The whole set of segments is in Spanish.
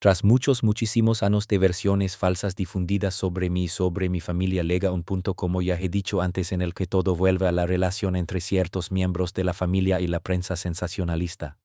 Tras muchísimos años de versiones falsas difundidas sobre mí y sobre mi familia, llega un punto, como ya he dicho antes, en el que todo vuelve a la relación entre ciertos miembros de la familia y la prensa sensacionalista.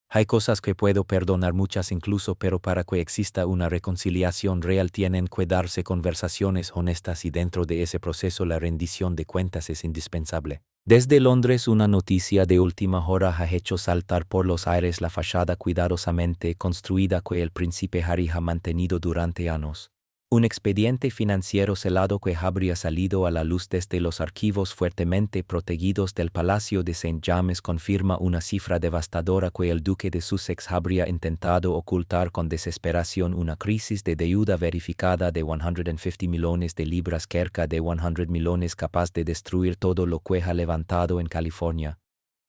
Hay cosas que puedo perdonar, muchas incluso, pero para que exista una reconciliación real tienen que darse conversaciones honestas, y dentro de ese proceso la rendición de cuentas es indispensable. Desde Londres, una noticia de última hora ha hecho saltar por los aires la fachada cuidadosamente construida que el príncipe Harry ha mantenido durante años. Un expediente financiero celado que habría salido a la luz desde los archivos fuertemente protegidos del Palacio de St. James confirma una cifra devastadora que el duque de Sussex habría intentado ocultar con desesperación: una crisis de deuda verificada de 150 millones de libras, cerca de 100 millones, capaz de destruir todo lo que ha levantado en California.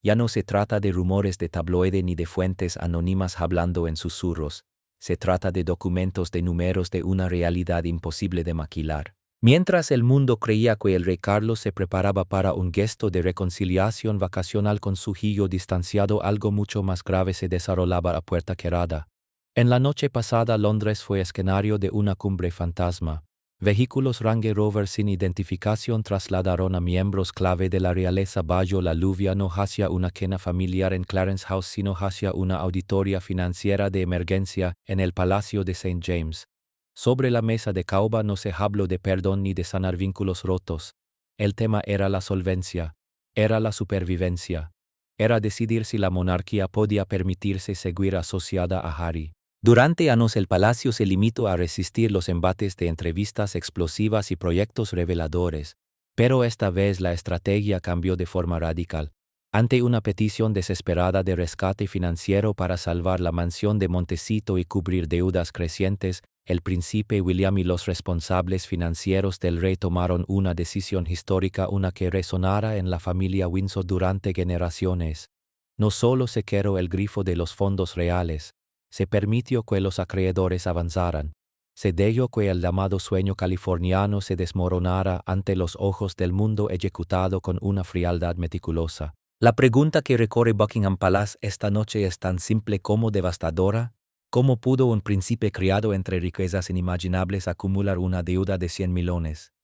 Ya no se trata de rumores de tabloide ni de fuentes anónimas hablando en susurros. Se trata de documentos, de números, de una realidad imposible de maquillar. Mientras el mundo creía que el rey Carlos se preparaba para un gesto de reconciliación vacacional con su hijo distanciado, algo mucho más grave se desarrollaba a puerta cerrada. En la noche pasada, Londres fue escenario de una cumbre fantasma. Vehículos Range Rover sin identificación trasladaron a miembros clave de la realeza bajo la lluvia, no hacia una cena familiar en Clarence House, sino hacia una auditoría financiera de emergencia en el Palacio de St. James. Sobre la mesa de caoba no se habló de perdón ni de sanar vínculos rotos. El tema era la solvencia, era la supervivencia, era decidir si la monarquía podía permitirse seguir asociada a Harry. Durante años el palacio se limitó a resistir los embates de entrevistas explosivas y proyectos reveladores, pero esta vez la estrategia cambió de forma radical. Ante una petición desesperada de rescate financiero para salvar la mansión de Montecito y cubrir deudas crecientes, el príncipe William y los responsables financieros del rey tomaron una decisión histórica, una que resonara en la familia Windsor durante generaciones. No solo se cerró el grifo de los fondos reales, se permitió que los acreedores avanzaran. Se dejó que el llamado sueño californiano se desmoronara ante los ojos del mundo, ejecutado con una frialdad meticulosa. La pregunta que recorre Buckingham Palace esta noche es tan simple como devastadora. ¿Cómo pudo un príncipe criado entre riquezas inimaginables acumular una deuda de 100 millones?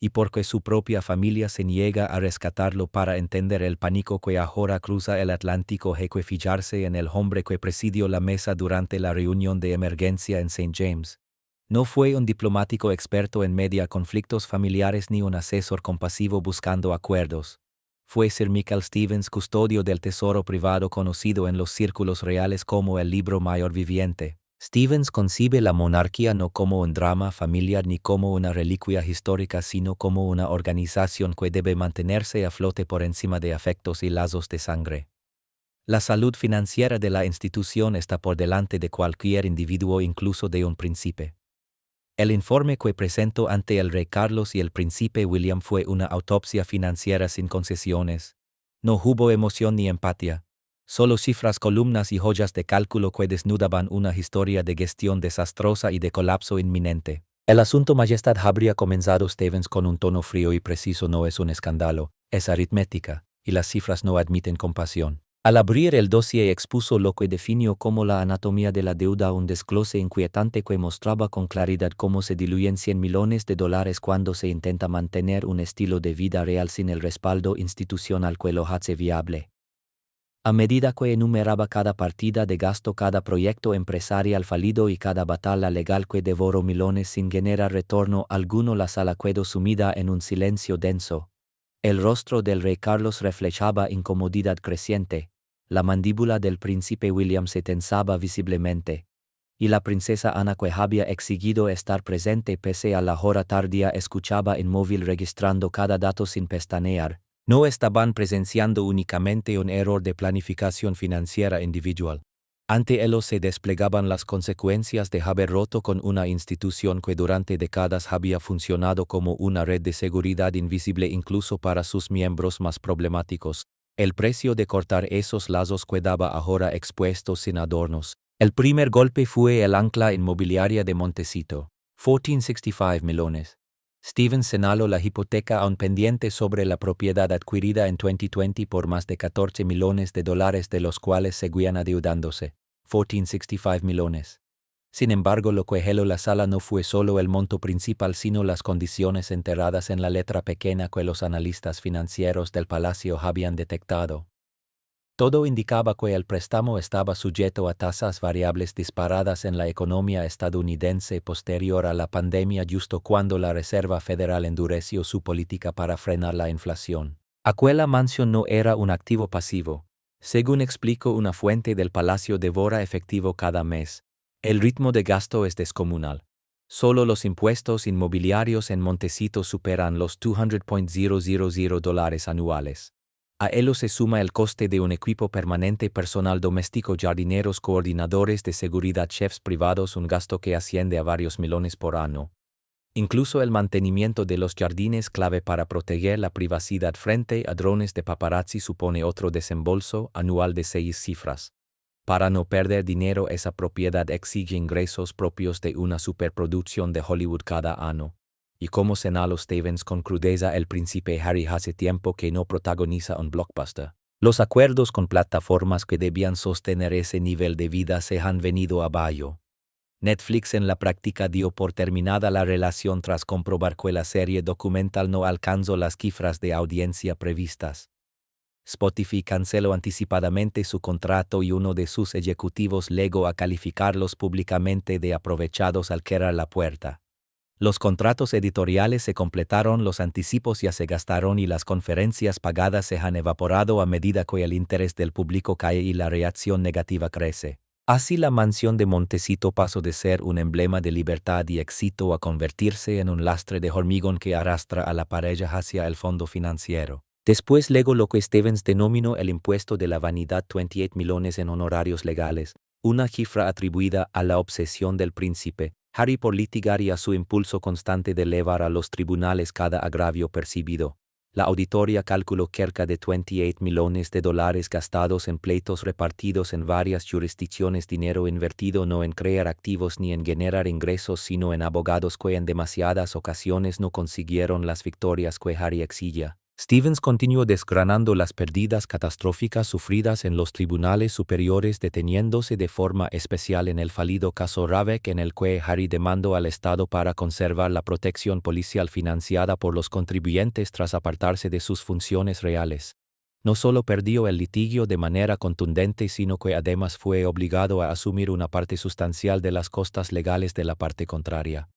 Y por qué su propia familia se niega a rescatarlo. Para entender el pánico que ahora cruza el Atlántico, hay que fijarse en el hombre que presidió la mesa durante la reunión de emergencia en St. James. No fue un diplomático experto en mediar conflictos familiares ni un asesor compasivo buscando acuerdos. Fue Sir Michael Stevens, custodio del tesoro privado, conocido en los círculos reales como el libro mayor viviente. Stevens concibe la monarquía no como un drama familiar ni como una reliquia histórica, sino como una organización que debe mantenerse a flote por encima de afectos y lazos de sangre. La salud financiera de la institución está por delante de cualquier individuo, incluso de un príncipe. El informe que presentó ante el rey Carlos y el príncipe William fue una autopsia financiera sin concesiones. No hubo emoción ni empatía. Solo cifras, columnas y joyas de cálculo que desnudaban una historia de gestión desastrosa y de colapso inminente. El asunto, Majestad, habría comenzado Stevens con un tono frío y preciso. No es un escándalo, es aritmética, y las cifras no admiten compasión. Al abrir el dossier expuso lo que definió como la anatomía de la deuda, un desglose inquietante que mostraba con claridad cómo se diluyen 100 millones de dólares cuando se intenta mantener un estilo de vida real sin el respaldo institucional que lo hace viable. A medida que enumeraba cada partida de gasto, cada proyecto empresarial fallido y cada batalla legal que devoró millones sin generar retorno alguno, la sala quedó sumida en un silencio denso. El rostro del rey Carlos reflejaba incomodidad creciente, la mandíbula del príncipe William se tensaba visiblemente, y la princesa Ana, que había exigido estar presente pese a la hora tardía, escuchaba inmóvil, registrando cada dato sin pestañear. No estaban presenciando únicamente un error de planificación financiera individual. Ante ellos se desplegaban las consecuencias de haber roto con una institución que durante décadas había funcionado como una red de seguridad invisible incluso para sus miembros más problemáticos. El precio de cortar esos lazos quedaba ahora expuesto sin adornos. El primer golpe fue el ancla inmobiliaria de Montecito, 1465 millones. Stevens señaló la hipoteca aún pendiente sobre la propiedad adquirida en 2020 por más de 14 millones de dólares, de los cuales seguían adeudándose 1465 millones. Sin embargo, lo que heló la sala no fue solo el monto principal, sino las condiciones enterradas en la letra pequeña que los analistas financieros del palacio habían detectado. Todo indicaba que el préstamo estaba sujeto a tasas variables disparadas en la economía estadounidense posterior a la pandemia, justo cuando la Reserva Federal endureció su política para frenar la inflación. Aquella mansión no era un activo pasivo. Según explicó una fuente del palacio, devora efectivo cada mes. El ritmo de gasto es descomunal. Solo los impuestos inmobiliarios en Montecito superan los $200,000 anuales. A ello se suma el coste de un equipo permanente, personal doméstico, jardineros, coordinadores de seguridad, chefs privados, un gasto que asciende a varios millones por año. Incluso el mantenimiento de los jardines, clave para proteger la privacidad frente a drones de paparazzi, supone otro desembolso anual de 6 cifras. Para no perder dinero, esa propiedad exige ingresos propios de una superproducción de Hollywood cada año. Y como señaló Stevens con crudeza, el príncipe Harry hace tiempo que no protagoniza un blockbuster. Los acuerdos con plataformas que debían sostener ese nivel de vida se han venido abajo. Netflix en la práctica dio por terminada la relación tras comprobar que la serie documental no alcanzó las cifras de audiencia previstas. Spotify canceló anticipadamente su contrato y uno de sus ejecutivos llegó a calificarlos públicamente de aprovechados al cerrar la puerta. Los contratos editoriales se completaron, los anticipos ya se gastaron y las conferencias pagadas se han evaporado a medida que el interés del público cae y la reacción negativa crece. Así, la mansión de Montecito pasó de ser un emblema de libertad y éxito a convertirse en un lastre de hormigón que arrastra a la pareja hacia el fondo financiero. Después llegó lo que Stevens denominó el impuesto de la vanidad, 28 millones en honorarios legales, una cifra atribuida a la obsesión del príncipe Harry por litigar y a su impulso constante de elevar a los tribunales cada agravio percibido. La auditoría calculó cerca de 28 millones de dólares gastados en pleitos repartidos en varias jurisdicciones, dinero invertido no en crear activos ni en generar ingresos, sino en abogados que en demasiadas ocasiones no consiguieron las victorias que Harry exigía. Stevens continuó desgranando las pérdidas catastróficas sufridas en los tribunales superiores, deteniéndose de forma especial en el fallido caso Ravec, en el que Harry demandó al Estado para conservar la protección policial financiada por los contribuyentes tras apartarse de sus funciones reales. No solo perdió el litigio de manera contundente, sino que además fue obligado a asumir una parte sustancial de las costas legales de la parte contraria.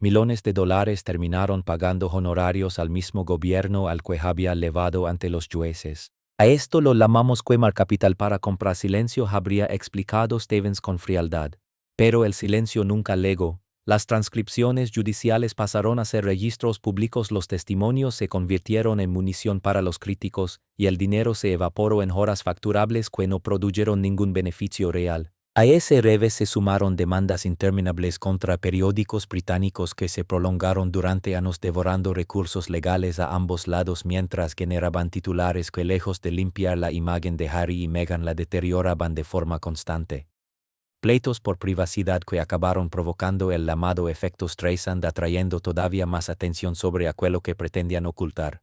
Millones de dólares terminaron pagando honorarios al mismo gobierno al que había elevado ante los jueces. A esto lo llamamos quemar capital para comprar silencio, habría explicado Stevens con frialdad. Pero el silencio nunca legó. Las transcripciones judiciales pasaron a ser registros públicos, los testimonios se convirtieron en munición para los críticos, y el dinero se evaporó en horas facturables que no produjeron ningún beneficio real. A ese revés se sumaron demandas interminables contra periódicos británicos que se prolongaron durante años, devorando recursos legales a ambos lados mientras generaban titulares que, lejos de limpiar la imagen de Harry y Meghan, la deterioraban de forma constante. Pleitos por privacidad que acabaron provocando el llamado efecto Streisand, atrayendo todavía más atención sobre aquello que pretendían ocultar.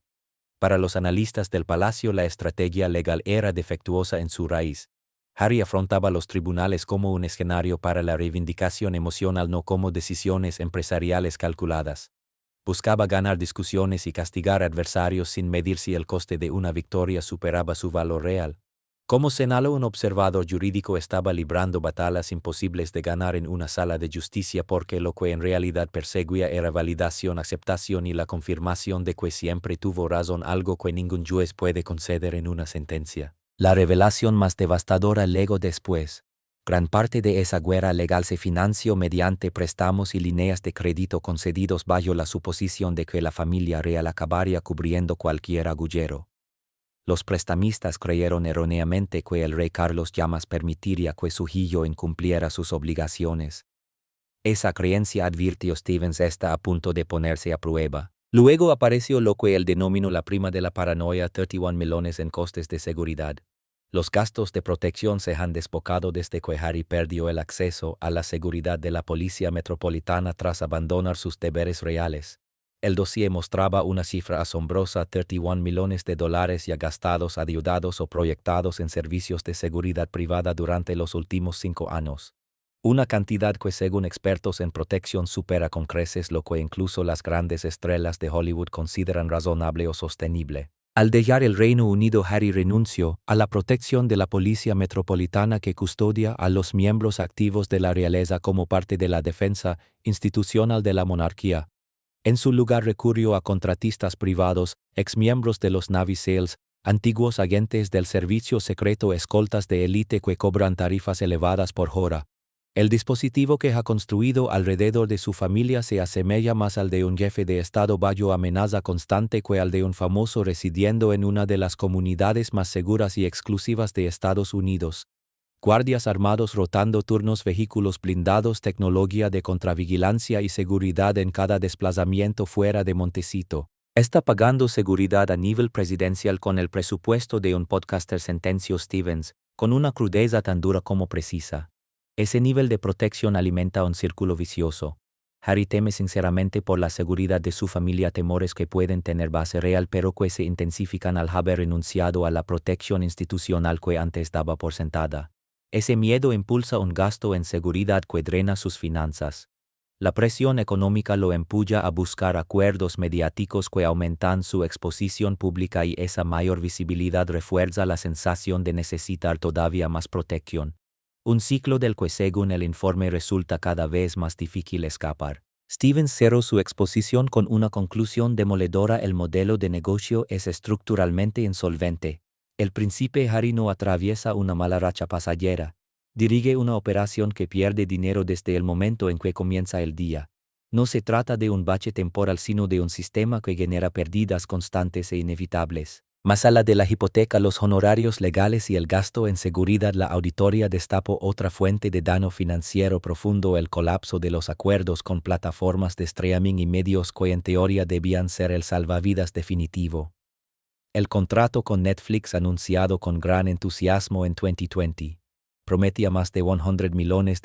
Para los analistas del palacio, la estrategia legal era defectuosa en su raíz. Harry afrontaba los tribunales como un escenario para la reivindicación emocional, no como decisiones empresariales calculadas. Buscaba ganar discusiones y castigar adversarios sin medir si el coste de una victoria superaba su valor real. Como señaló un observador jurídico, estaba librando batallas imposibles de ganar en una sala de justicia, porque lo que en realidad perseguía era validación, aceptación y la confirmación de que siempre tuvo razón, algo que ningún juez puede conceder en una sentencia. La revelación más devastadora llegó después. Gran parte de esa guerra legal se financió mediante préstamos y líneas de crédito concedidos bajo la suposición de que la familia real acabaría cubriendo cualquier agujero. Los prestamistas creyeron erróneamente que el rey Carlos Llamas permitiría que su hijo incumpliera sus obligaciones. Esa creencia, advirtió Stevens, está a punto de ponerse a prueba. Luego apareció lo que él denominó la prima de la paranoia, 31 millones en costes de seguridad. Los gastos de protección se han desbocado desde que Harry perdió el acceso a la seguridad de la Policía Metropolitana tras abandonar sus deberes reales. El dossier mostraba una cifra asombrosa: 31 millones de dólares ya gastados, adeudados o proyectados en servicios de seguridad privada durante los últimos 5 años. Una cantidad que según expertos en protección supera con creces lo que incluso las grandes estrellas de Hollywood consideran razonable o sostenible. Al dejar el Reino Unido, Harry renunció a la protección de la Policía Metropolitana que custodia a los miembros activos de la realeza como parte de la defensa institucional de la monarquía. En su lugar recurrió a contratistas privados, exmiembros de los Navy SEALs, antiguos agentes del servicio secreto, escoltas de élite que cobran tarifas elevadas por hora. El dispositivo que ha construido alrededor de su familia se asemeja más al de un jefe de Estado bajo amenaza constante que al de un famoso residiendo en una de las comunidades más seguras y exclusivas de Estados Unidos. Guardias armados rotando turnos, vehículos blindados, tecnología de contravigilancia y seguridad en cada desplazamiento fuera de Montecito. Está pagando seguridad a nivel presidencial con el presupuesto de un podcaster, Sentencio Stevens, con una crudeza tan dura como precisa. Ese nivel de protección alimenta un círculo vicioso. Harry teme sinceramente por la seguridad de su familia, temores que pueden tener base real pero que se intensifican al haber renunciado a la protección institucional que antes daba por sentada. Ese miedo impulsa un gasto en seguridad que drena sus finanzas. La presión económica lo empuja a buscar acuerdos mediáticos que aumentan su exposición pública y esa mayor visibilidad refuerza la sensación de necesitar todavía más protección. Un ciclo del que según el informe resulta cada vez más difícil escapar. Stevens cerró su exposición con una conclusión demoledora: el modelo de negocio es estructuralmente insolvente. El príncipe Harry no atraviesa una mala racha pasajera. Dirige una operación que pierde dinero desde el momento en que comienza el día. No se trata de un bache temporal sino de un sistema que genera pérdidas constantes e inevitables. Más allá de la hipoteca, los honorarios legales y el gasto en seguridad, la auditoría destapó otra fuente de daño financiero profundo: el colapso de los acuerdos con plataformas de streaming y medios que en teoría debían ser el salvavidas definitivo. El contrato con Netflix, anunciado con gran entusiasmo en 2020, prometía más de $100 millones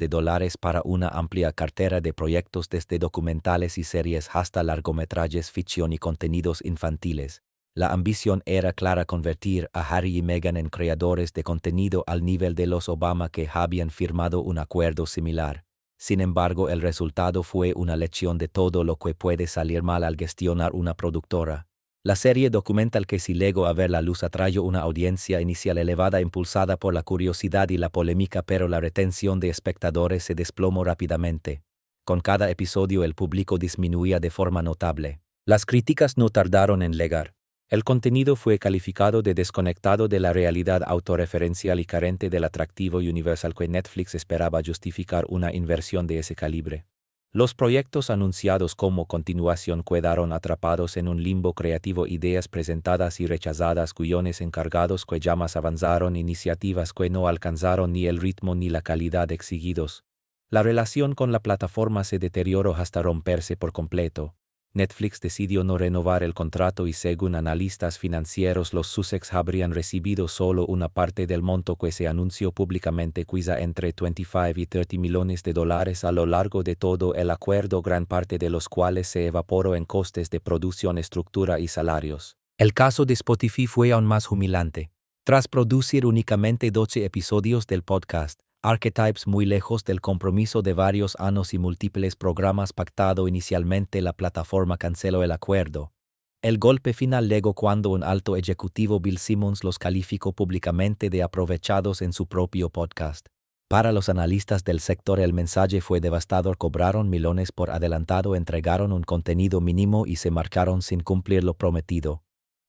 para una amplia cartera de proyectos desde documentales y series hasta largometrajes, ficción y contenidos infantiles. La ambición era clara: convertir a Harry y Meghan en creadores de contenido al nivel de los Obama, que habían firmado un acuerdo similar. Sin embargo, el resultado fue una lección de todo lo que puede salir mal al gestionar una productora. La serie documental que sí llegó a ver la luz atrajo una audiencia inicial elevada impulsada por la curiosidad y la polémica, pero la retención de espectadores se desplomó rápidamente. Con cada episodio el público disminuía de forma notable. Las críticas no tardaron en llegar. El contenido fue calificado de desconectado de la realidad, autorreferencial y carente del atractivo universal que Netflix esperaba justificar una inversión de ese calibre. Los proyectos anunciados como continuación quedaron atrapados en un limbo creativo: ideas presentadas y rechazadas, guiones encargados que jamás avanzaron, iniciativas que no alcanzaron ni el ritmo ni la calidad exigidos. La relación con la plataforma se deterioró hasta romperse por completo. Netflix decidió no renovar el contrato y, según analistas financieros, los Sussex habrían recibido solo una parte del monto que se anunció públicamente, quizá entre $25 y $30 millones a lo largo de todo el acuerdo, gran parte de los cuales se evaporó en costes de producción, estructura y salarios. El caso de Spotify fue aún más humillante. Tras producir únicamente 12 episodios del podcast Archetypes, muy lejos del compromiso de varios años y múltiples programas pactado inicialmente, la plataforma canceló el acuerdo. El golpe final llegó cuando un alto ejecutivo, Bill Simmons, los calificó públicamente de aprovechados en su propio podcast. Para los analistas del sector el mensaje fue devastador: cobraron millones por adelantado, entregaron un contenido mínimo y se marcaron sin cumplir lo prometido.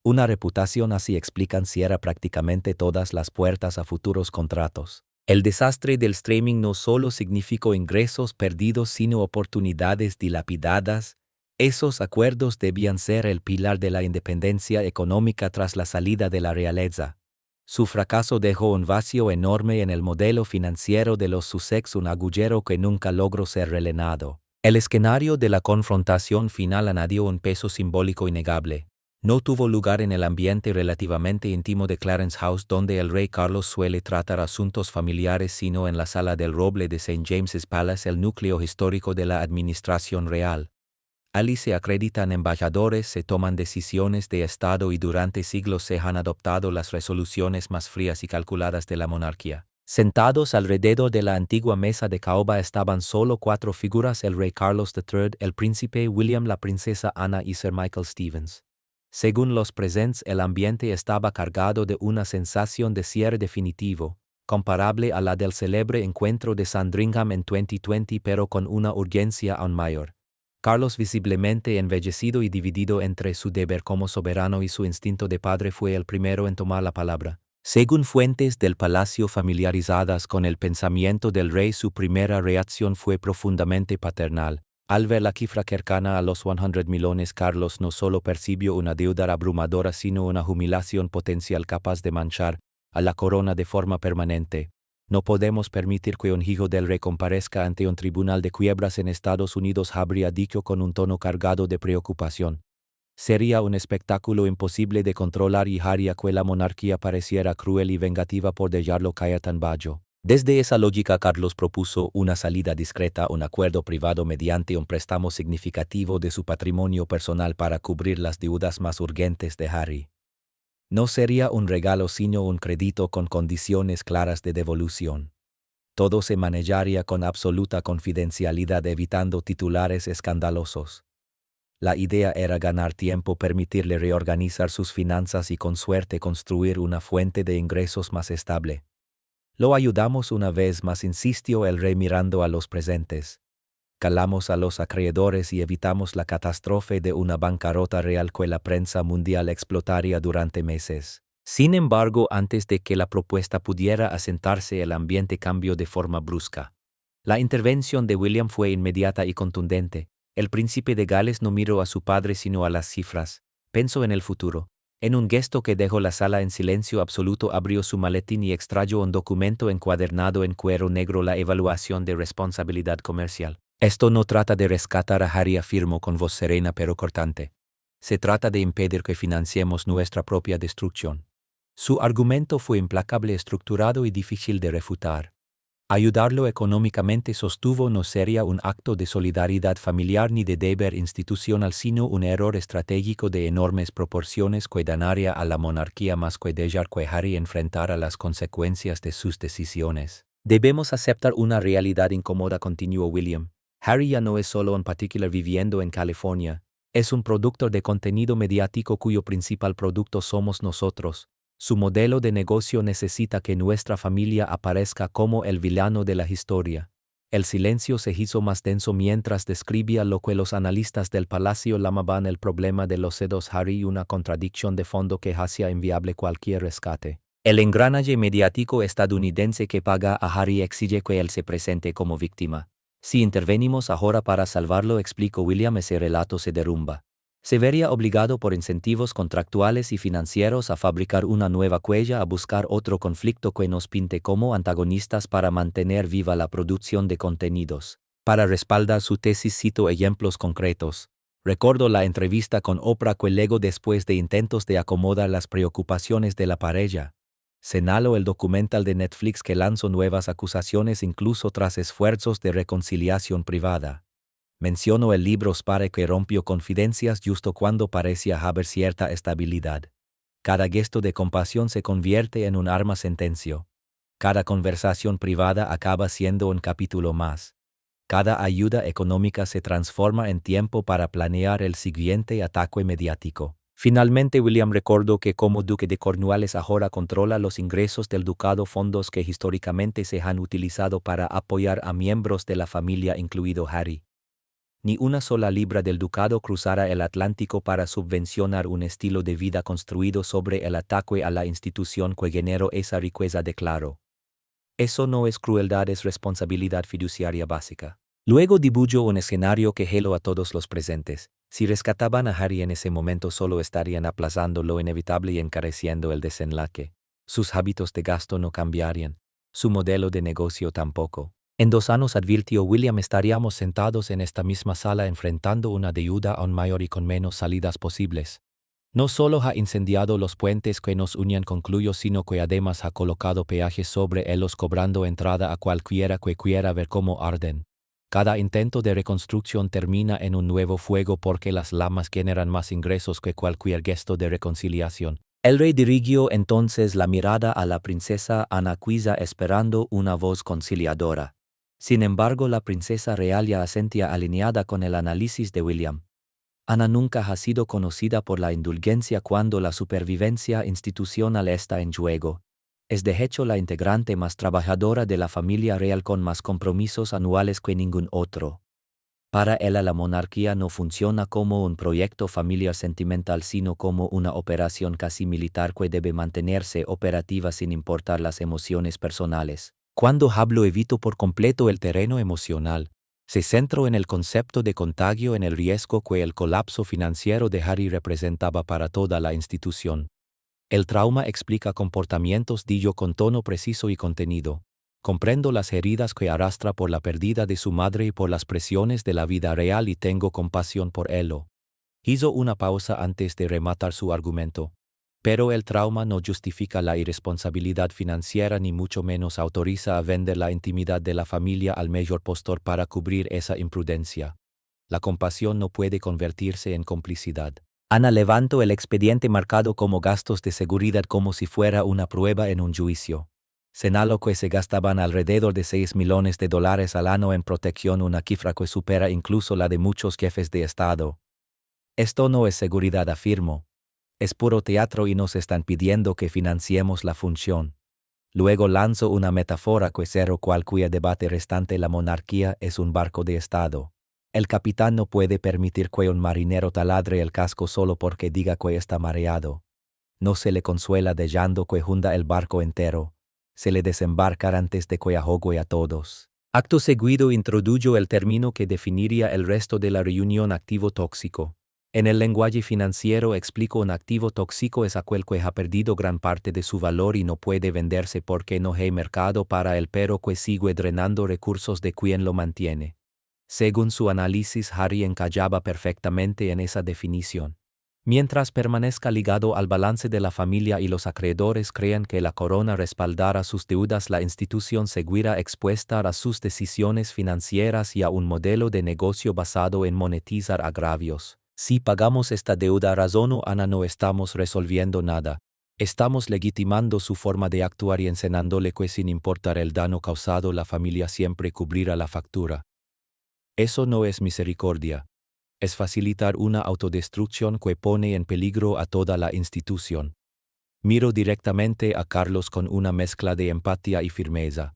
Una reputación así, explican, cierra prácticamente todas las puertas a futuros contratos. El desastre del streaming no solo significó ingresos perdidos, sino oportunidades dilapidadas. Esos acuerdos debían ser el pilar de la independencia económica tras la salida de la realeza. Su fracaso dejó un vacío enorme en el modelo financiero de los Sussex, un agujero que nunca logró ser rellenado. El escenario de la confrontación final añadió un peso simbólico innegable. No tuvo lugar en el ambiente relativamente íntimo de Clarence House, donde el rey Carlos suele tratar asuntos familiares, sino en la Sala del Roble de St. James's Palace, el núcleo histórico de la administración real. Allí se acreditan embajadores, se toman decisiones de Estado y durante siglos se han adoptado las resoluciones más frías y calculadas de la monarquía. Sentados alrededor de la antigua mesa de caoba estaban solo 4 figuras: el rey Carlos III, el príncipe William, la princesa Ana y Sir Michael Stevens. Según los presentes, el ambiente estaba cargado de una sensación de cierre definitivo, comparable a la del célebre encuentro de Sandringham en 2020, pero con una urgencia aún mayor. Carlos, visiblemente envejecido y dividido entre su deber como soberano y su instinto de padre, fue el primero en tomar la palabra. Según fuentes del palacio familiarizadas con el pensamiento del rey, su primera reacción fue profundamente paternal. Al ver la cifra cercana a los 100 millones, Carlos no solo percibió una deuda abrumadora, sino una humillación potencial capaz de manchar a la corona de forma permanente. No podemos permitir que un hijo del rey comparezca ante un tribunal de quiebras en Estados Unidos, habría dicho con un tono cargado de preocupación. Sería un espectáculo imposible de controlar y haría que la monarquía pareciera cruel y vengativa por dejarlo caer tan bajo. Desde esa lógica, Carlos propuso una salida discreta, un acuerdo privado mediante un préstamo significativo de su patrimonio personal para cubrir las deudas más urgentes de Harry. No sería un regalo sino un crédito con condiciones claras de devolución. Todo se manejaría con absoluta confidencialidad, evitando titulares escandalosos. La idea era ganar tiempo, permitirle reorganizar sus finanzas y con suerte construir una fuente de ingresos más estable. Lo ayudamos una vez más, insistió el rey mirando a los presentes. Calamos a los acreedores y evitamos la catástrofe de una bancarrota real que la prensa mundial explotaría durante meses. Sin embargo, antes de que la propuesta pudiera asentarse, el ambiente cambió de forma brusca. La intervención de William fue inmediata y contundente. El príncipe de Gales no miró a su padre sino a las cifras. Pensó en el futuro. En un gesto que dejó la sala en silencio absoluto, abrió su maletín y extrayó un documento encuadernado en cuero negro: la evaluación de responsabilidad comercial. Esto no trata de rescatar a Harry, afirmó con voz serena pero cortante. Se trata de impedir que financiemos nuestra propia destrucción. Su argumento fue implacable, estructurado y difícil de refutar. Ayudarlo económicamente, sostuvo, no sería un acto de solidaridad familiar ni de deber institucional, sino un error estratégico de enormes proporciones que dañaría a la monarquía más que dejar que Harry enfrentara las consecuencias de sus decisiones. Debemos aceptar una realidad incómoda, continuó William. Harry ya no es solo un particular viviendo en California. Es un productor de contenido mediático cuyo principal producto somos nosotros. Su modelo de negocio necesita que nuestra familia aparezca como el villano de la historia. El silencio se hizo más denso mientras describía lo que los analistas del palacio llamaban el problema de los cedos Harry, una contradicción de fondo que hacía inviable cualquier rescate. El engranaje mediático estadounidense que paga a Harry exige que él se presente como víctima. Si intervenimos ahora para salvarlo, explicó William, ese relato se derrumba. Se vería obligado por incentivos contractuales y financieros a fabricar una nueva cuella, a buscar otro conflicto que nos pinte como antagonistas para mantener viva la producción de contenidos. Para respaldar su tesis citó ejemplos concretos. Recordó la entrevista con Oprah que luego, después de intentos de acomodar las preocupaciones de la pareja, señaló el documental de Netflix que lanzó nuevas acusaciones incluso tras esfuerzos de reconciliación privada. Mencionó el libro Spare, que rompió confidencias justo cuando parecía haber cierta estabilidad. Cada gesto de compasión se convierte en un arma, sentenció. Cada conversación privada acaba siendo un capítulo más. Cada ayuda económica se transforma en tiempo para planear el siguiente ataque mediático. Finalmente, William recordó que como duque de Cornualles ahora controla los ingresos del ducado, fondos que históricamente se han utilizado para apoyar a miembros de la familia, incluido Harry. Ni una sola libra del ducado cruzará el Atlántico para subvencionar un estilo de vida construido sobre el ataque a la institución que generó esa riqueza, declaró. Eso no es crueldad, es responsabilidad fiduciaria básica. Luego dibujó un escenario que heló a todos los presentes. Si rescataban a Harry en ese momento, solo estarían aplazando lo inevitable y encareciendo el desenlace. Sus hábitos de gasto no cambiarían. Su modelo de negocio tampoco. En 2 años, advirtió William, estaríamos sentados en esta misma sala enfrentando una deuda aún mayor y con menos salidas posibles. No solo ha incendiado los puentes que nos unían, concluyó, sino que además ha colocado peajes sobre ellos, cobrando entrada a cualquiera que quiera ver cómo arden. Cada intento de reconstrucción termina en un nuevo fuego porque las llamas generan más ingresos que cualquier gesto de reconciliación. El rey dirigió entonces la mirada a la princesa Anaquisa esperando una voz conciliadora. Sin embargo, la princesa real ya asentía alineada con el análisis de William. Ana nunca ha sido conocida por la indulgencia cuando la supervivencia institucional está en juego. Es de hecho la integrante más trabajadora de la familia real con más compromisos anuales que ningún otro. Para ella la monarquía no funciona como un proyecto familiar sentimental sino como una operación casi militar que debe mantenerse operativa sin importar las emociones personales. Cuando hablo evito por completo el terreno emocional. Se centró en el concepto de contagio en el riesgo que el colapso financiero de Harry representaba para toda la institución. El trauma explica comportamientos dicho con tono preciso y contenido. Comprendo las heridas que arrastra por la pérdida de su madre y por las presiones de la vida real y tengo compasión por él. Hizo una pausa antes de rematar su argumento. Pero el trauma no justifica la irresponsabilidad financiera ni mucho menos autoriza a vender la intimidad de la familia al mayor postor para cubrir esa imprudencia. La compasión no puede convertirse en complicidad. Ana levantó el expediente marcado como gastos de seguridad como si fuera una prueba en un juicio. Señaló que se gastaban alrededor de $6 millones al año en protección, una cifra que supera incluso la de muchos jefes de Estado. Esto no es seguridad, afirmó. Es puro teatro y nos están pidiendo que financiemos la función. Luego lanzó una metáfora que cerró cualquier debate restante: la monarquía es un barco de Estado. El capitán no puede permitir que un marinero taladre el casco solo porque diga que está mareado. No se le consuela dejando que hunda el barco entero. Se le desembarca antes de que ahogue a todos. Acto seguido introdujo el término que definiría el resto de la reunión: activo tóxico. En el lenguaje financiero explicó: un activo tóxico es aquel que ha perdido gran parte de su valor y no puede venderse porque no hay mercado para él, pero que sigue drenando recursos de quien lo mantiene. Según su análisis, Harry encajaba perfectamente en esa definición. Mientras permanezca ligado al balance de la familia y los acreedores crean que la corona respaldará sus deudas, la institución seguirá expuesta a sus decisiones financieras y a un modelo de negocio basado en monetizar agravios. Si pagamos esta deuda, razonó Ana, no estamos resolviendo nada. Estamos legitimando su forma de actuar y enseñándole que sin importar el daño causado, la familia siempre cubrirá la factura. Eso no es misericordia. Es facilitar una autodestrucción que pone en peligro a toda la institución. Miro directamente a Carlos con una mezcla de empatía y firmeza.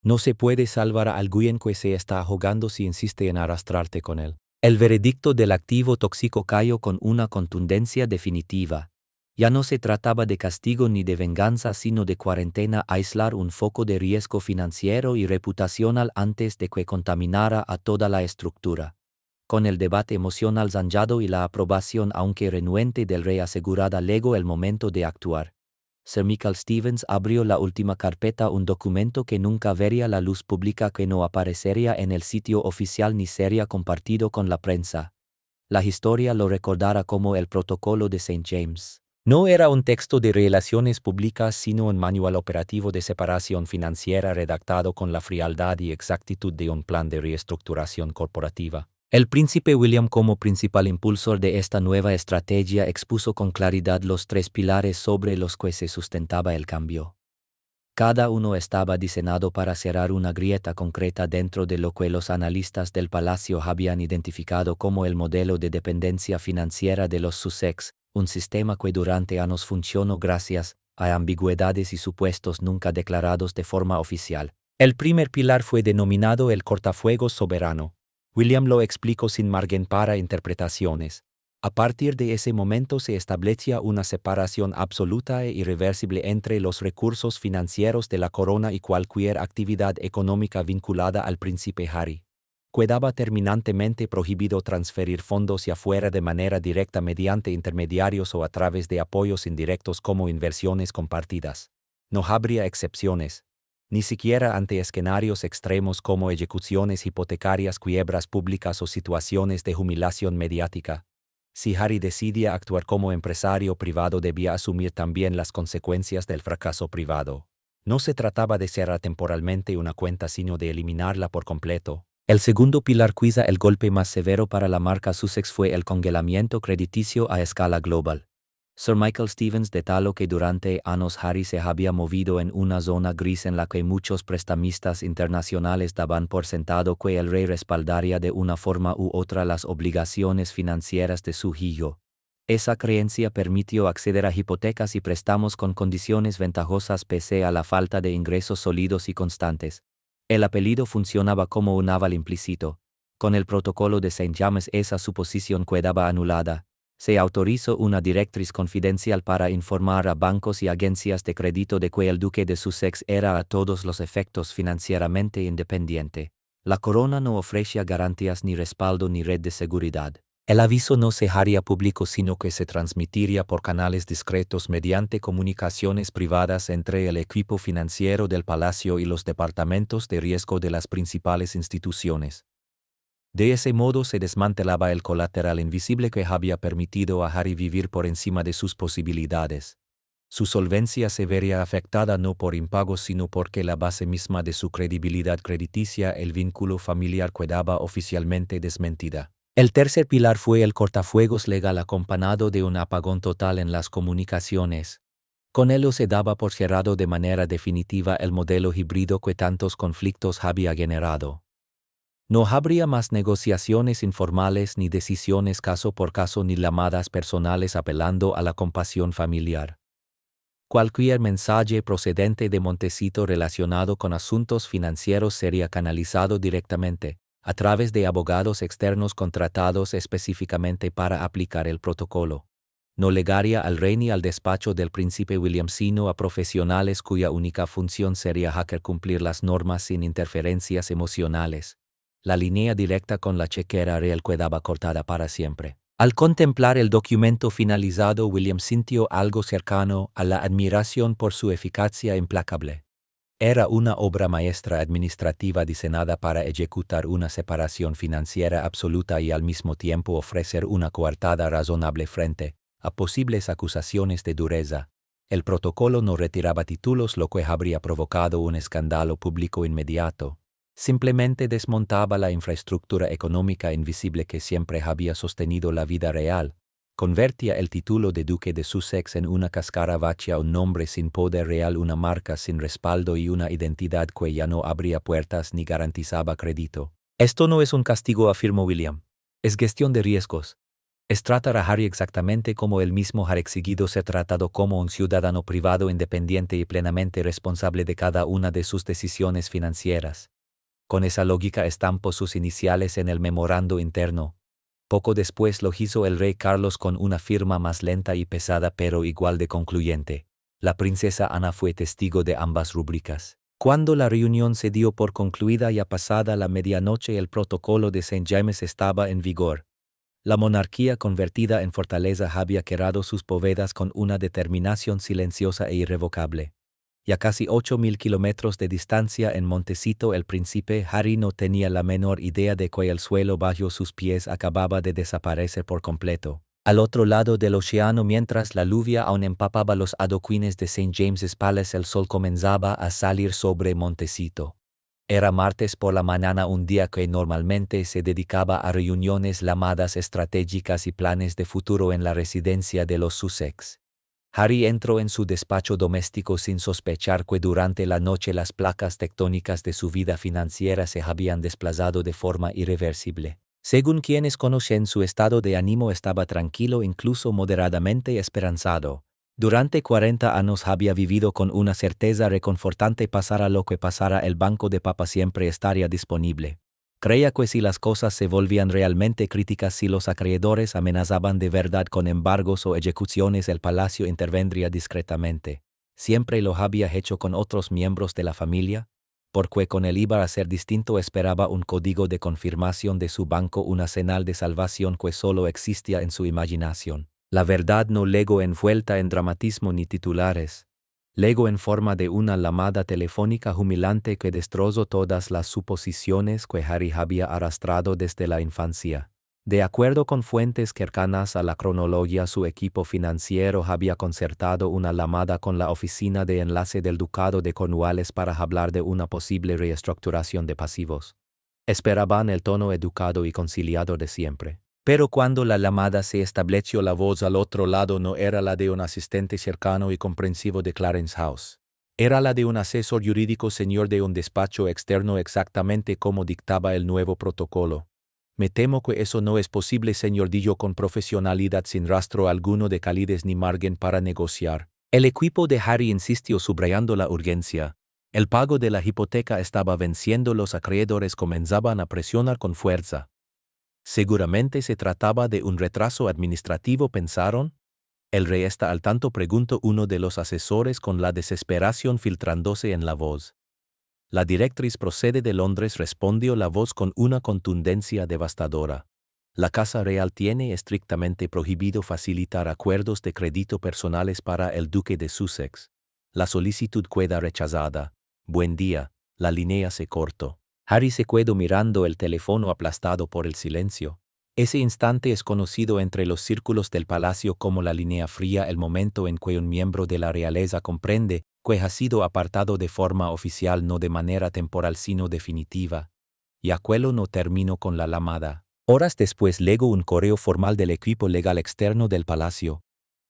No se puede salvar a alguien que se está ahogando si insiste en arrastrarte con él. El veredicto del activo tóxico cayó con una contundencia definitiva. Ya no se trataba de castigo ni de venganza, sino de cuarentena, aislar un foco de riesgo financiero y reputacional antes de que contaminara a toda la estructura. Con el debate emocional zanjado y la aprobación aunque renuente del rey asegurada, llegó el momento de actuar. Sir Michael Stevens abrió la última carpeta, un documento que nunca vería la luz pública, que no aparecería en el sitio oficial ni sería compartido con la prensa. La historia lo recordará como el Protocolo de St. James. No era un texto de relaciones públicas, sino un manual operativo de separación financiera redactado con la frialdad y exactitud de un plan de reestructuración corporativa. El príncipe William, como principal impulsor de esta nueva estrategia, expuso con claridad los 3 pilares sobre los que se sustentaba el cambio. Cada uno estaba diseñado para cerrar una grieta concreta dentro de lo que los analistas del palacio habían identificado como el modelo de dependencia financiera de los Sussex, un sistema que durante años funcionó gracias a ambigüedades y supuestos nunca declarados de forma oficial. El primer pilar fue denominado el cortafuegos soberano. William lo explicó sin margen para interpretaciones. A partir de ese momento se establecía una separación absoluta e irreversible entre los recursos financieros de la corona y cualquier actividad económica vinculada al príncipe Harry. Quedaba terminantemente prohibido transferir fondos hacia afuera de manera directa mediante intermediarios o a través de apoyos indirectos como inversiones compartidas. No habría excepciones, ni siquiera ante escenarios extremos como ejecuciones hipotecarias, quiebras públicas o situaciones de humillación mediática. Si Harry decidía actuar como empresario privado, debía asumir también las consecuencias del fracaso privado. No se trataba de cerrar temporalmente una cuenta, sino de eliminarla por completo. El segundo pilar, quizá el golpe más severo para la marca Sussex, fue el congelamiento crediticio a escala global. Sir Michael Stevens detalló que durante años Harry se había movido en una zona gris en la que muchos prestamistas internacionales daban por sentado que el rey respaldaría de una forma u otra las obligaciones financieras de su hijo. Esa creencia permitió acceder a hipotecas y préstamos con condiciones ventajosas pese a la falta de ingresos sólidos y constantes. El apellido funcionaba como un aval implícito. Con el protocolo de St. James esa suposición quedaba anulada. Se autorizó una directriz confidencial para informar a bancos y agencias de crédito de que el duque de Sussex era a todos los efectos financieramente independiente. La corona no ofrecía garantías ni respaldo ni red de seguridad. El aviso no se haría público sino que se transmitiría por canales discretos mediante comunicaciones privadas entre el equipo financiero del palacio y los departamentos de riesgo de las principales instituciones. De ese modo se desmantelaba el colateral invisible que había permitido a Harry vivir por encima de sus posibilidades. Su solvencia se vería afectada no por impagos sino porque la base misma de su credibilidad crediticia, el vínculo familiar, quedaba oficialmente desmentida. El tercer pilar fue el cortafuegos legal acompañado de un apagón total en las comunicaciones. Con ello se daba por cerrado de manera definitiva el modelo híbrido que tantos conflictos había generado. No habría más negociaciones informales ni decisiones caso por caso ni llamadas personales apelando a la compasión familiar. Cualquier mensaje procedente de Montecito relacionado con asuntos financieros sería canalizado directamente, a través de abogados externos contratados específicamente para aplicar el protocolo. No legaría al rey ni al despacho del príncipe William sino a profesionales cuya única función sería cumplir las normas sin interferencias emocionales. La línea directa con la chequera real quedaba cortada para siempre. Al contemplar el documento finalizado, William sintió algo cercano a la admiración por su eficacia implacable. Era una obra maestra administrativa diseñada para ejecutar una separación financiera absoluta y al mismo tiempo ofrecer una coartada razonable frente a posibles acusaciones de dureza. El protocolo no retiraba títulos, lo que habría provocado un escándalo público inmediato. Simplemente desmontaba la infraestructura económica invisible que siempre había sostenido la vida real. Convertía el título de duque de Sussex en una cáscara vacía, un nombre sin poder real, una marca sin respaldo y una identidad que ya no abría puertas ni garantizaba crédito. Esto no es un castigo, afirmó William. Es gestión de riesgos. Es tratar a Harry exactamente como él mismo ha exigido ser tratado, como un ciudadano privado independiente y plenamente responsable de cada una de sus decisiones financieras. Con esa lógica estampó sus iniciales en el memorando interno. Poco después lo hizo el rey Carlos con una firma más lenta y pesada pero igual de concluyente. La princesa Ana fue testigo de ambas rúbricas. Cuando la reunión se dio por concluida ya pasada la medianoche, el protocolo de St. James estaba en vigor. La monarquía convertida en fortaleza había cerrado sus bóvedas con una determinación silenciosa e irrevocable. Y a casi 8.000 kilómetros de distancia en Montecito, el príncipe Harry no tenía la menor idea de que el suelo bajo sus pies acababa de desaparecer por completo. Al otro lado del océano, mientras la lluvia aún empapaba los adoquines de St. James's Palace, el sol comenzaba a salir sobre Montecito. Era martes por la mañana, un día que normalmente se dedicaba a reuniones, llamadas estratégicas y planes de futuro en la residencia de los Sussex. Harry entró en su despacho doméstico sin sospechar que durante la noche las placas tectónicas de su vida financiera se habían desplazado de forma irreversible. Según quienes conocen su estado de ánimo, estaba tranquilo, incluso moderadamente esperanzado. Durante 40 años había vivido con una certeza reconfortante: pasara lo que pasara, el Banco de Papa siempre estaría disponible. Creía que si las cosas se volvían realmente críticas, si los acreedores amenazaban de verdad con embargos o ejecuciones, el palacio intervendría discretamente. Siempre lo había hecho con otros miembros de la familia, porque con él iba a ser distinto. Esperaba un código de confirmación de su banco, una señal de salvación que solo existía en su imaginación. La verdad no legó envuelta en dramatismo ni titulares. Legó en forma de una llamada telefónica humillante que destrozó todas las suposiciones que Harry había arrastrado desde la infancia. De acuerdo con fuentes cercanas a la cronología, su equipo financiero había concertado una llamada con la oficina de enlace del Ducado de Cornualles para hablar de una posible reestructuración de pasivos. Esperaban el tono educado y conciliador de siempre. Pero cuando la llamada se estableció, la voz al otro lado no era la de un asistente cercano y comprensivo de Clarence House. Era la de un asesor jurídico señor de un despacho externo, exactamente como dictaba el nuevo protocolo. Me temo que eso no es posible, señor, dijo con profesionalidad, sin rastro alguno de calidez ni margen para negociar. El equipo de Harry insistió, subrayando la urgencia. El pago de la hipoteca estaba venciendo, los acreedores comenzaban a presionar con fuerza. Seguramente se trataba de un retraso administrativo, pensaron. El rey está al tanto, preguntó uno de los asesores con la desesperación filtrándose en la voz. La directriz procede de Londres, respondió la voz con una contundencia devastadora. La Casa Real tiene estrictamente prohibido facilitar acuerdos de crédito personales para el duque de Sussex. La solicitud queda rechazada. Buen día. La línea se cortó. Harry se quedó mirando el teléfono, aplastado por el silencio. Ese instante es conocido entre los círculos del palacio como la línea fría, el momento en que un miembro de la realeza comprende que ha sido apartado de forma oficial, no de manera temporal sino definitiva. Y aquello no terminó con la llamada. Horas después llegó un correo formal del equipo legal externo del palacio.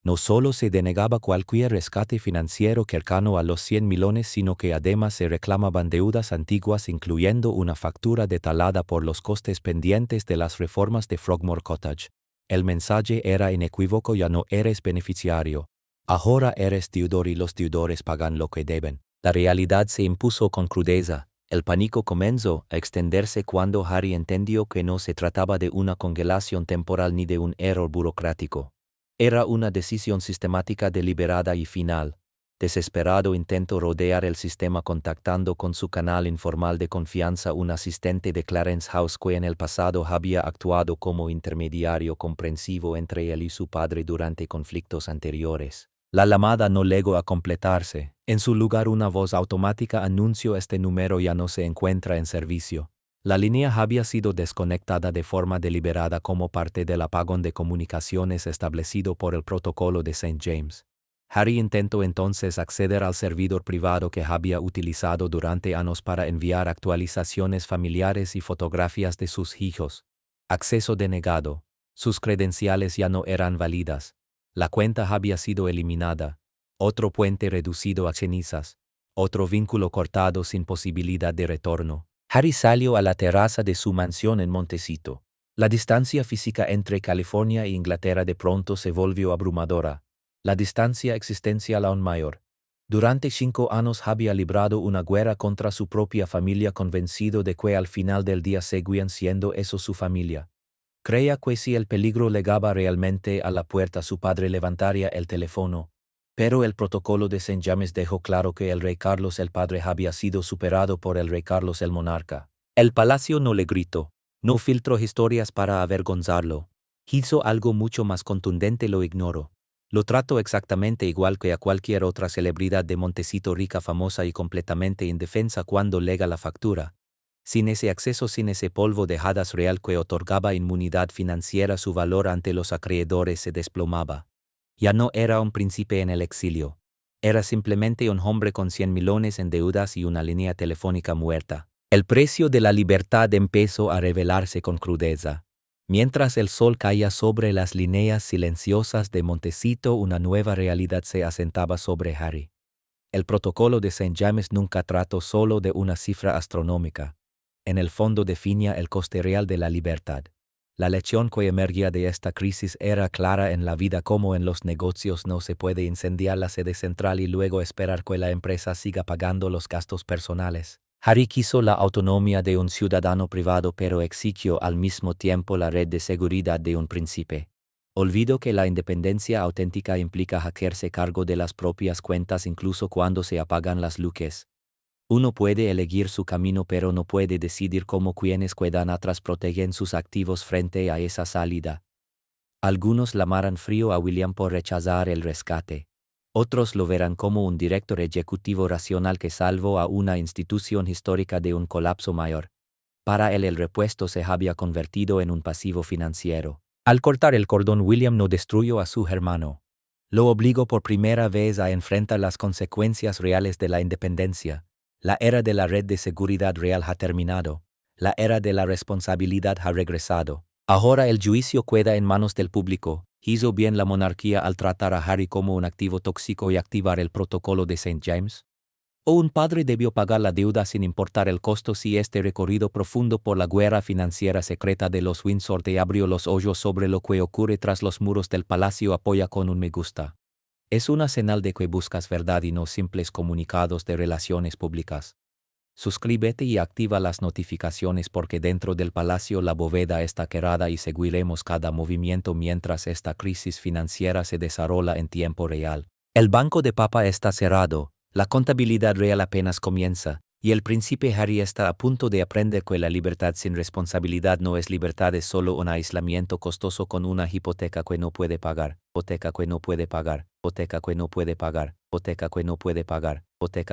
No solo se denegaba cualquier rescate financiero cercano a los 100 millones, sino que además se reclamaban deudas antiguas, incluyendo una factura detallada por los costes pendientes de las reformas de Frogmore Cottage. El mensaje era inequívoco: ya no eres beneficiario. Ahora eres deudor y los deudores pagan lo que deben. La realidad se impuso con crudeza. El pánico comenzó a extenderse cuando Harry entendió que no se trataba de una congelación temporal ni de un error burocrático. Era una decisión sistemática, deliberada y final. Desesperado intentó rodear el sistema, contactando con su canal informal de confianza, un asistente de Clarence House que en el pasado había actuado como intermediario comprensivo entre él y su padre durante conflictos anteriores. La llamada no llegó a completarse. En su lugar, una voz automática anunció: este número ya no se encuentra en servicio. La línea había sido desconectada de forma deliberada como parte del apagón de comunicaciones establecido por el protocolo de St. James. Harry intentó entonces acceder al servidor privado que había utilizado durante años para enviar actualizaciones familiares y fotografías de sus hijos. Acceso denegado. Sus credenciales ya no eran válidas. La cuenta había sido eliminada. Otro puente reducido a cenizas. Otro vínculo cortado sin posibilidad de retorno. Harry salió a la terraza de su mansión en Montecito. La distancia física entre California e Inglaterra de pronto se volvió abrumadora. La distancia existencial aún mayor. Durante 5 años había librado una guerra contra su propia familia, convencido de que al final del día seguían siendo eso su familia. Creía que si el peligro llegaba realmente a la puerta, su padre levantaría el teléfono. Pero el protocolo de St. James dejó claro que el rey Carlos el padre había sido superado por el rey Carlos el monarca. El palacio no le gritó, no filtró historias para avergonzarlo. Hizo algo mucho más contundente: lo ignoró. Lo trató exactamente igual que a cualquier otra celebridad de Montecito, rica, famosa y completamente indefensa cuando llega la factura. Sin ese acceso, sin ese polvo de hadas real que otorgaba inmunidad financiera, su valor ante los acreedores se desplomaba. Ya no era un príncipe en el exilio. Era simplemente un hombre con 100 millones en deudas y una línea telefónica muerta. El precio de la libertad empezó a revelarse con crudeza. Mientras el sol caía sobre las líneas silenciosas de Montecito, una nueva realidad se asentaba sobre Harry. El protocolo de St. James nunca trató solo de una cifra astronómica. En el fondo definía el coste real de la libertad. La lección que emergía de esta crisis era clara: en la vida como en los negocios no se puede incendiar la sede central y luego esperar que la empresa siga pagando los gastos personales. Harry quiso la autonomía de un ciudadano privado, pero exigió al mismo tiempo la red de seguridad de un príncipe. Olvidó que la independencia auténtica implica hacerse cargo de las propias cuentas incluso cuando se apagan las luces. Uno puede elegir su camino, pero no puede decidir cómo quienes quedan atrás protegen sus activos frente a esa salida. Algunos llamarán frío a William por rechazar el rescate. Otros lo verán como un director ejecutivo racional que salvó a una institución histórica de un colapso mayor. Para él, el repuesto se había convertido en un pasivo financiero. Al cortar el cordón, William no destruyó a su hermano. Lo obligó por primera vez a enfrentar las consecuencias reales de la independencia. La era de la red de seguridad real ha terminado. La era de la responsabilidad ha regresado. Ahora el juicio queda en manos del público. ¿Hizo bien la monarquía al tratar a Harry como un activo tóxico y activar el protocolo de St. James? ¿O un padre debió pagar la deuda sin importar el costo si este recorrido profundo por la guerra financiera secreta de los Windsor te abrió los ojos sobre lo que ocurre tras los muros del palacio? Apoya con un me gusta. Es una señal de que buscas verdad y no simples comunicados de relaciones públicas. Suscríbete y activa las notificaciones porque dentro del palacio la bóveda está cerrada y seguiremos cada movimiento mientras esta crisis financiera se desarrolla en tiempo real. El banco de papa está cerrado, la contabilidad real apenas comienza, y el príncipe Harry está a punto de aprender que la libertad sin responsabilidad no es libertad, es solo un aislamiento costoso con una hipoteca que no puede pagar, hipoteca que no puede pagar, hipoteca que no puede pagar, hipoteca que no puede pagar, hipoteca